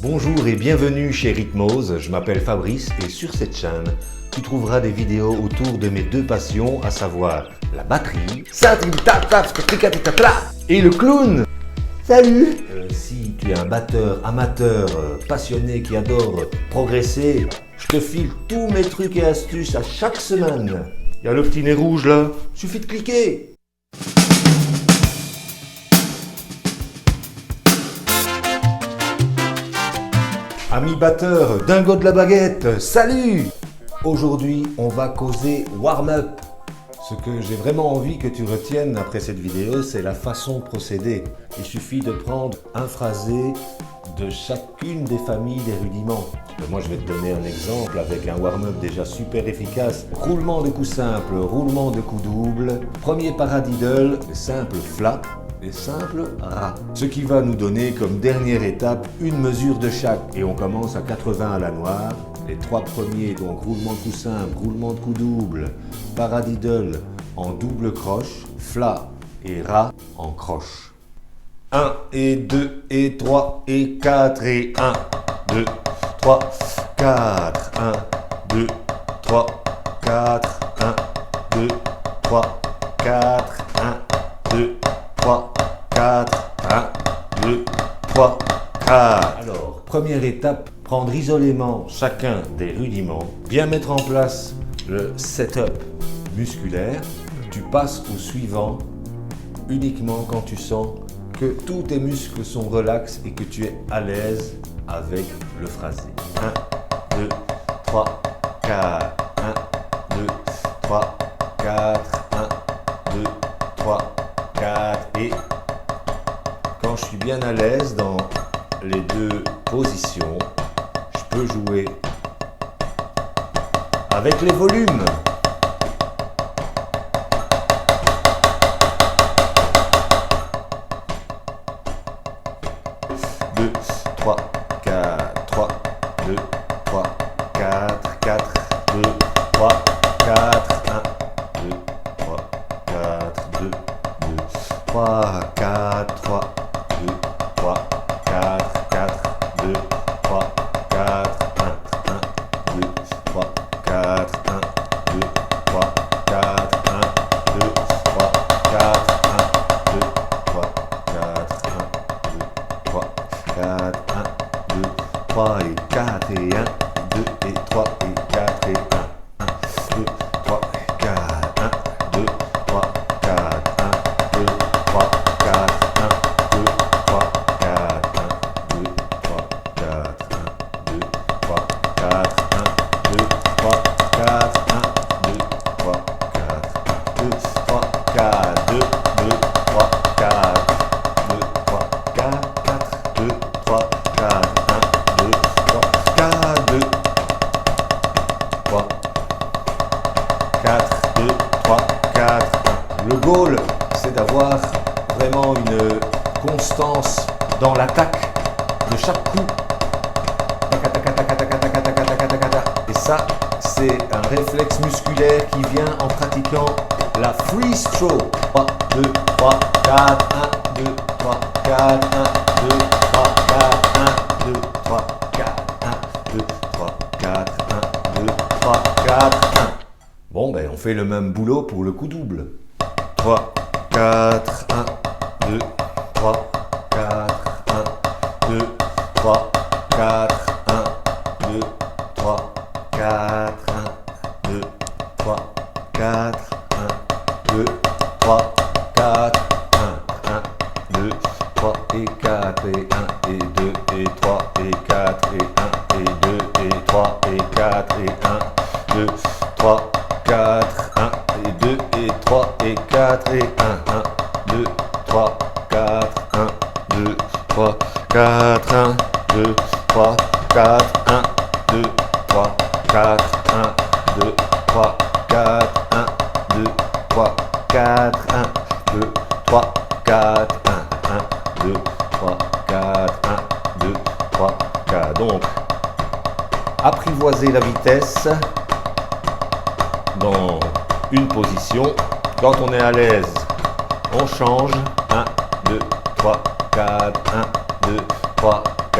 Bonjour et bienvenue chez Rhythmose, je m'appelle Fabrice et sur cette chaîne, tu trouveras des vidéos autour de mes deux passions, à savoir la batterie et le clown. Salut. Si tu es un batteur amateur passionné qui adore progresser, je te file tous mes trucs et astuces à chaque semaine. Il y a le petit nez rouge là, suffit de cliquer. Ami batteur, dingo de la baguette, salut! Aujourd'hui, on va causer warm-up. Ce que j'ai vraiment envie que tu retiennes après cette vidéo, c'est la façon de procéder. Il suffit de prendre un phrasé de chacune des familles des rudiments. Moi, je vais te donner un exemple avec un warm-up déjà super efficace. Roulement de coups simples, roulement de coups doubles, premier paradiddle, le simple flat, et simple Ra. Ce qui va nous donner comme dernière étape une mesure de chaque. Et on commence à 80 à la noire. Les trois premiers, donc roulement de coup simple, roulement de coup double, paradiddle en double croche, flat et Ra en croche. 1 et 2 et 3 et 4 et 1, 2, 3, 4, 1, 2, 3, 4, 1, 2, 3, 4, 1, 2, 3, 4, 1, 2, 3, 4. Alors, première étape, prendre isolément chacun des rudiments, bien mettre en place le setup musculaire. Tu passes au suivant uniquement quand tu sens que tous tes muscles sont relax et que tu es à l'aise avec le phrasé. 1, 2, 3, 4, 1, 2, 3, 4, 1, 2, 3, 4 et quand je suis bien à l'aise dans les deux positions, je peux jouer avec les volumes. 2, 3, 4, 3, 2, 3, 4, 4, 2, 3, 4, 1, 2, 3, 4, 2, 2, 3, 4, 3, 2, 3, 4, 4, 2, 3, 4, 1, 1, 2, 3, 4, 1, 2, 3, 4, 1, 2, 3, 4, 1, 2, 3, 4, 1, 2, 3, 4, 1, 2, 3 et 4 et 1, 2 et 3 et 4 et 1, 1, 2, 3 et 4, 1, 2, 3, 4, 1, 2, 3, 4, 1, 2, 3, 4, 1, 2, 3, 4, 1, 2, 3, 4, 1, 2, 3, 4, 1, 2, 3, 4, 2, 3, 4, 2, 2, 3, 4, 2, 3, 4, 4, 2, 3, 4, 1, 2, 3, 4, 2, 3, 4, 2, 3, 4, 1. Le goal, c'est d'avoir vraiment une constance dans l'attaque de chaque coup. Et ça, c'est un réflexe musculaire qui vient en pratiquant la free stroke. 3, 2, 3, 4, 1, 2, 3, 4, 1, 2, 3, 4, 1, 2, 3, 4, 1, 2, 3, 4, 1, 2, 3, 4, 1. Bon, ben on fait le même boulot pour le coup double. 3, 4, 1, 2, 3, 4, 1, 2, 3, 4, 1, 2, 3, 4, 1, 2, 3, 4, 1, 2, 3, 4, 1, 1, 2, 3 et 4 et 1 et 2 et 3 et 4 et 1 et 2 et 3 et 4 et 1, 2, 3, 4, 1 et 2 et 3 et 4 et 1, 1, 2, 3, 4, 1, 2, 3, 4, 1, 2, 3, 4, 1, 2, 3, 4, 1, 2, 3, 4, 1, 2, 3, 4, 1, 2, 3, 4, 1, 1, 2, 3, 4, 1, 2, 3, 4. Donc, apprivoiser la vitesse dans une position. Quand on est à l'aise, on change. 1, 2, 3, 4, 1, 2, 3, 4.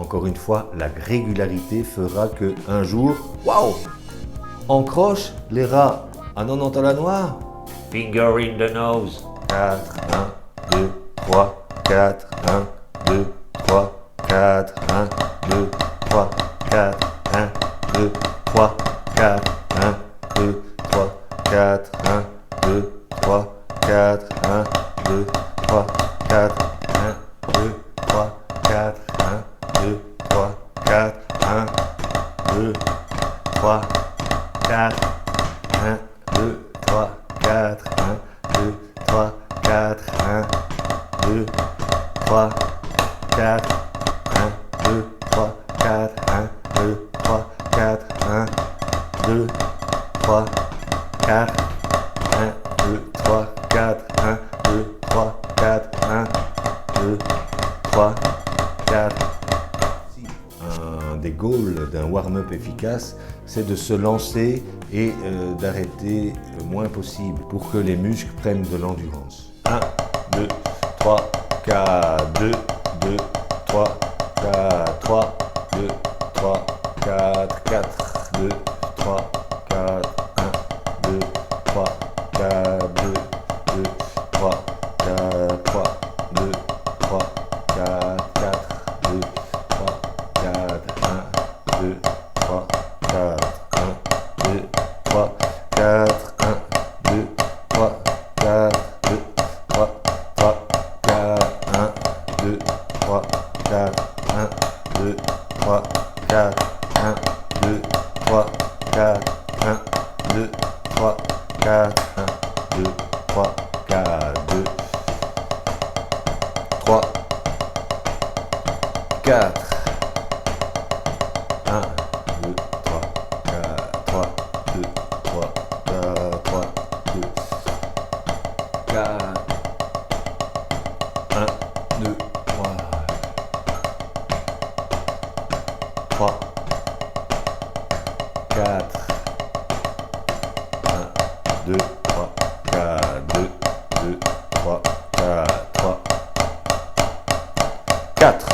Encore une fois, la régularité fera que un jour, waouh, on croche les rats. Ah non, non, t'as la noire. Finger in the nose. 4, 1, 2, 3, 4, 1, 2, 3, 4, 1, 2, 3, 4, 1, 2, 3, 4, 1, 2, 3, 4, 1, 2, 3, 4, 1, 2, 3, 4, 1, 2, 3, 4, 1, 2, 3, 4, 1, 2, 3, 4, 1, 2, 3, 4, 1, 2, 3, 4, 1, 2, 3, 4, 1, 2, 3, 4, 1, 2, 3, 4, 1, 2, 3, 4, 1, 2, 3, 4, 1, 2, 3, 4, 1, 2, 3, 4. Un des goals d'un warm-up efficace, c'est de se lancer et d'arrêter le moins possible pour que les muscles prennent de l'endurance. 1, 2, 3, 4, 2, 2, 3, 4, 3, 2, 3, 4, 4, 2, 3, 4, 1, 2, 3, 4, 2, 2, 3, 4, 3, 2, 3, 4, 4, 2, 3, 4, 1, 2, 3, 4, 1, 2, 3, 4, 1, 2, 3, 4, 2, 3, 3, 4, 1, 2, 3, 4, 1, 2, 3, 4, 1, 2, 3, 4, 1, 2, 3, 4, 1, 2, 3, 4, 2, 3, 4, 1, 2, 3, 4, 3, 2, 3, 4, 3, 2, 4, 1, 2, 3, 3, 4, 1, 2, 3, 4, 2, 2, 3, 4, 3, 4,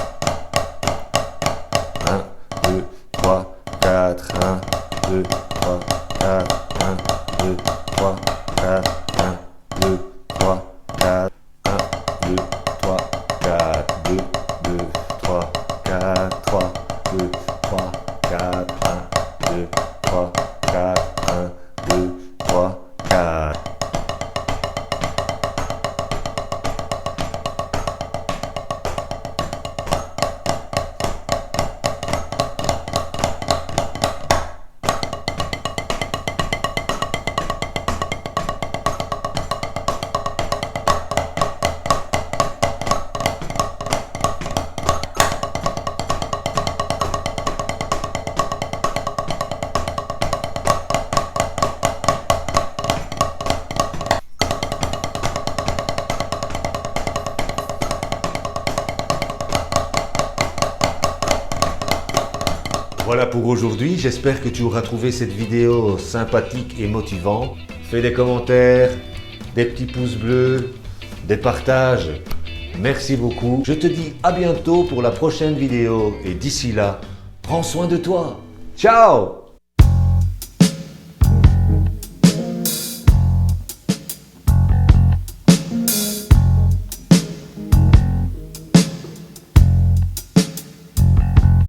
1, 2, 3, 4, 1, 2, 3, 4, 1, 2, 3, 4, 1, 2, 3, 4, 1, 2, 3, 4, 2, 2, 3, 4, 3, 2, 3, 4, 1, 2, 3, 4, 1, 2, 3, 4. Voilà pour aujourd'hui, j'espère que tu auras trouvé cette vidéo sympathique et motivante. Fais des commentaires, des petits pouces bleus, des partages. Merci beaucoup. Je te dis à bientôt pour la prochaine vidéo et d'ici là, prends soin de toi. Ciao!